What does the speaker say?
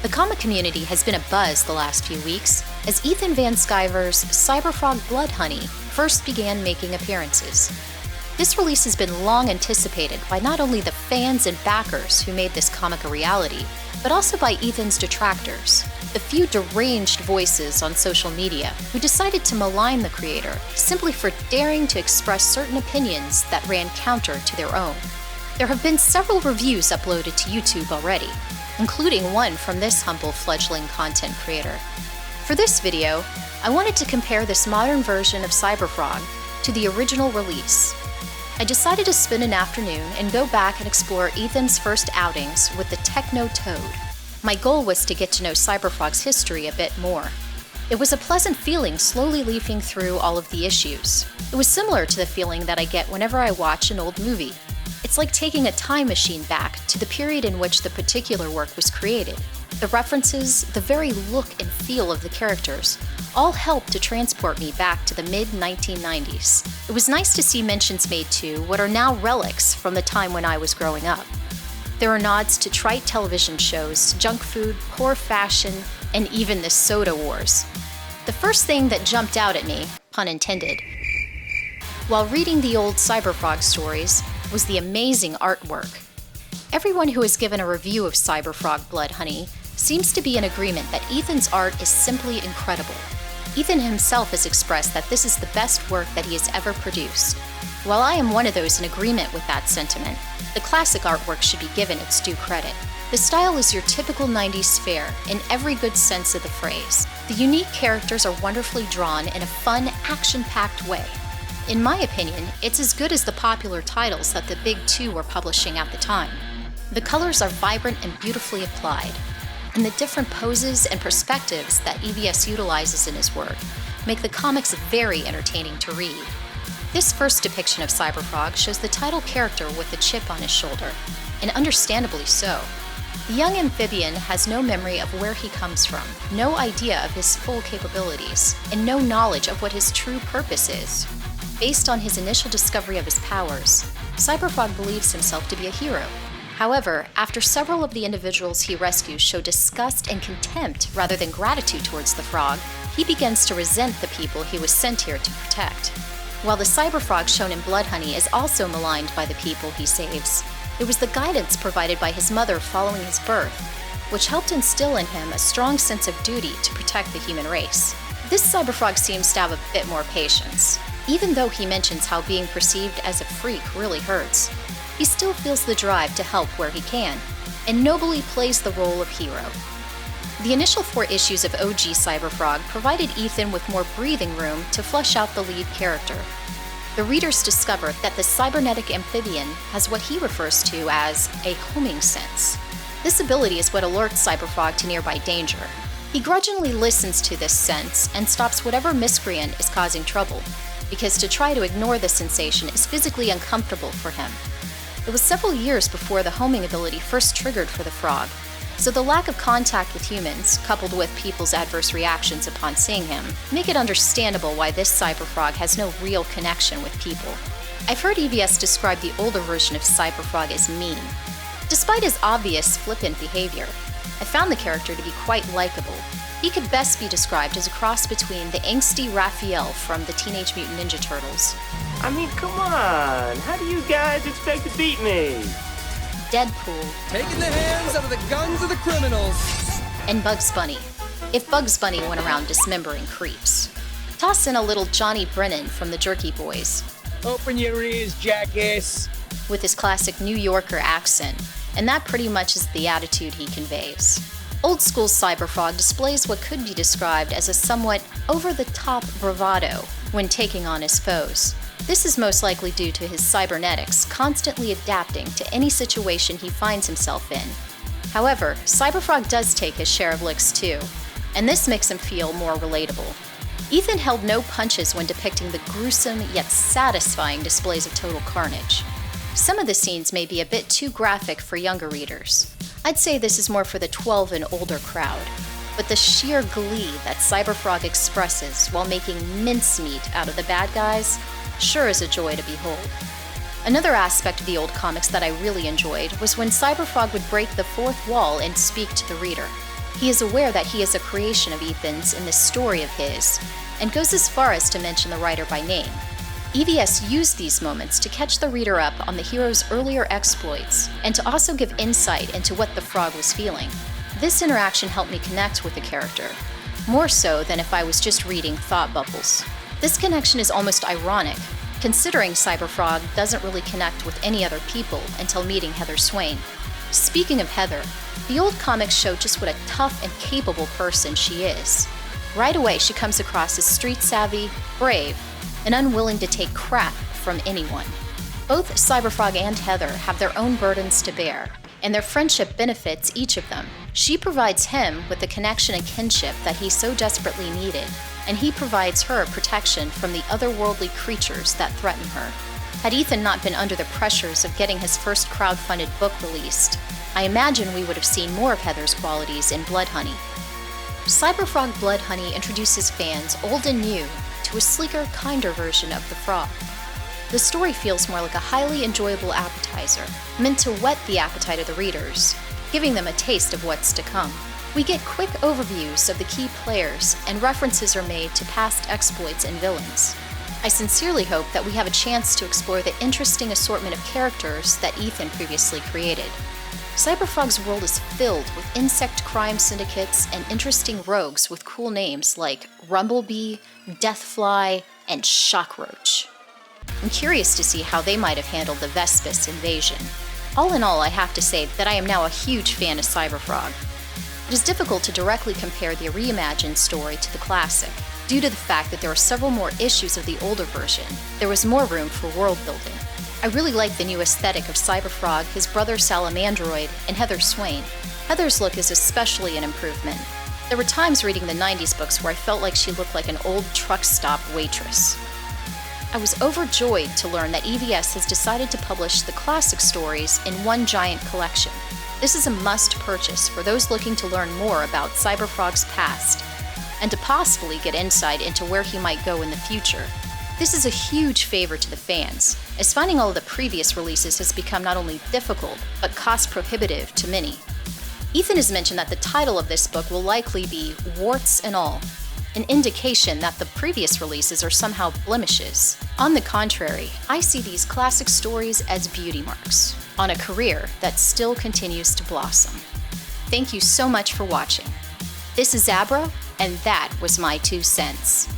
The comic community has been abuzz the last few weeks as Ethan Van Sciver's Cyberfrog Blood Honey first began making appearances. This release has been long anticipated by not only the fans and backers who made this comic a reality, but also by Ethan's detractors, the few deranged voices on social media who decided to malign the creator simply for daring to express certain opinions that ran counter to their own. There have been several reviews uploaded to YouTube already, including one from this humble fledgling content creator. For this video, I wanted to compare this modern version of Cyberfrog to the original release. I decided to spend an afternoon and go back and explore Ethan's first outings with the Techno Toad. My goal was to get to know Cyberfrog's history a bit more. It was a pleasant feeling slowly leafing through all of the issues. It was similar to the feeling that I get whenever I watch an old movie. It's like taking a time machine back to the period in which the particular work was created. The references, the very look and feel of the characters, all helped to transport me back to the mid-1990s. It was nice to see mentions made to what are now relics from the time when I was growing up. There are nods to trite television shows, junk food, poor fashion, and even the soda wars. The first thing that jumped out at me, pun intended, while reading the old Cyberfrog stories was the amazing artwork. Everyone who has given a review of Cyberfrog Blood Honey seems to be in agreement that Ethan's art is simply incredible. Ethan himself has expressed that this is the best work that he has ever produced. While I am one of those in agreement with that sentiment, the classic artwork should be given its due credit. The style is your typical 90s fare in every good sense of the phrase. The unique characters are wonderfully drawn in a fun, action-packed way. In my opinion, it's as good as the popular titles that the big two were publishing at the time. The colors are vibrant and beautifully applied, and the different poses and perspectives that EVS utilizes in his work make the comics very entertaining to read. This first depiction of Cyberfrog shows the title character with a chip on his shoulder, and understandably so. The young amphibian has no memory of where he comes from, no idea of his full capabilities, and no knowledge of what his true purpose is. Based on his initial discovery of his powers, Cyberfrog believes himself to be a hero. However, after several of the individuals he rescues show disgust and contempt rather than gratitude towards the frog, he begins to resent the people he was sent here to protect. While the Cyberfrog shown in Blood Honey is also maligned by the people he saves, it was the guidance provided by his mother following his birth, which helped instill in him a strong sense of duty to protect the human race. This Cyberfrog seems to have a bit more patience. Even though he mentions how being perceived as a freak really hurts, he still feels the drive to help where he can, and nobly plays the role of hero. The initial 4 issues of OG Cyberfrog provided Ethan with more breathing room to flesh out the lead character. The readers discover that the cybernetic amphibian has what he refers to as a homing sense. This ability is what alerts Cyberfrog to nearby danger. He grudgingly listens to this sense and stops whatever miscreant is causing trouble, because to try to ignore the sensation is physically uncomfortable for him. It was several years before the homing ability first triggered for the frog, so the lack of contact with humans, coupled with people's adverse reactions upon seeing him, make it understandable why this Cyberfrog has no real connection with people. I've heard EVS describe the older version of Cyberfrog as mean. Despite his obvious flippant behavior, I found the character to be quite likable. He could best be described as a cross between the angsty Raphael from the Teenage Mutant Ninja Turtles. I mean, come on! How do you guys expect to beat me? Deadpool. Taking the hands out of the guns of the criminals. And Bugs Bunny, if Bugs Bunny went around dismembering creeps. Toss in a little Johnny Brennan from the Jerky Boys. Open your ears, jackass. With his classic New Yorker accent, and that pretty much is the attitude he conveys. Old school Cyberfrog displays what could be described as a somewhat over-the-top bravado when taking on his foes. This is most likely due to his cybernetics constantly adapting to any situation he finds himself in. However, Cyberfrog does take his share of licks too, and this makes him feel more relatable. Ethan held no punches when depicting the gruesome yet satisfying displays of total carnage. Some of the scenes may be a bit too graphic for younger readers. I'd say this is more for the 12 and older crowd, but the sheer glee that Cyberfrog expresses while making mincemeat out of the bad guys sure is a joy to behold. Another aspect of the old comics that I really enjoyed was when Cyberfrog would break the fourth wall and speak to the reader. He is aware that he is a creation of Ethan's in this story of his, and goes as far as to mention the writer by name. EVS used these moments to catch the reader up on the hero's earlier exploits, and to also give insight into what the frog was feeling. This interaction helped me connect with the character, more so than if I was just reading thought bubbles. This connection is almost ironic, considering Cyberfrog doesn't really connect with any other people until meeting Heather Swain. Speaking of Heather, the old comics show just what a tough and capable person she is. Right away, she comes across as street-savvy, brave, and unwilling to take crap from anyone. Both Cyberfrog and Heather have their own burdens to bear, and their friendship benefits each of them. She provides him with the connection and kinship that he so desperately needed, and he provides her protection from the otherworldly creatures that threaten her. Had Ethan not been under the pressures of getting his first crowdfunded book released, I imagine we would have seen more of Heather's qualities in Blood Honey. Cyberfrog Blood Honey introduces fans, old and new, to a sleeker, kinder version of the frog. The story feels more like a highly enjoyable appetizer, meant to whet the appetite of the readers, giving them a taste of what's to come. We get quick overviews of the key players, and references are made to past exploits and villains. I sincerely hope that we have a chance to explore the interesting assortment of characters that Ethan previously created. Cyberfrog's world is filled with insect crime syndicates and interesting rogues with cool names like Rumblebee, Deathfly, and Shockroach. I'm curious to see how they might have handled the Vespis invasion. All in all, I have to say that I am now a huge fan of Cyberfrog. It is difficult to directly compare the reimagined story to the classic. Due to the fact that there are several more issues of the older version, there was more room for world building. I really like the new aesthetic of Cyberfrog, his brother Salamandroid, and Heather Swain. Heather's look is especially an improvement. There were times reading the 90s books where I felt like she looked like an old truck stop waitress. I was overjoyed to learn that EVS has decided to publish the classic stories in one giant collection. This is a must purchase for those looking to learn more about Cyberfrog's past, and to possibly get insight into where he might go in the future. This is a huge favor to the fans, as finding all of the previous releases has become not only difficult, but cost prohibitive to many. Ethan has mentioned that the title of this book will likely be Warts and All, an indication that the previous releases are somehow blemishes. On the contrary, I see these classic stories as beauty marks on a career that still continues to blossom. Thank you so much for watching. This is Abra, and that was my 2 cents.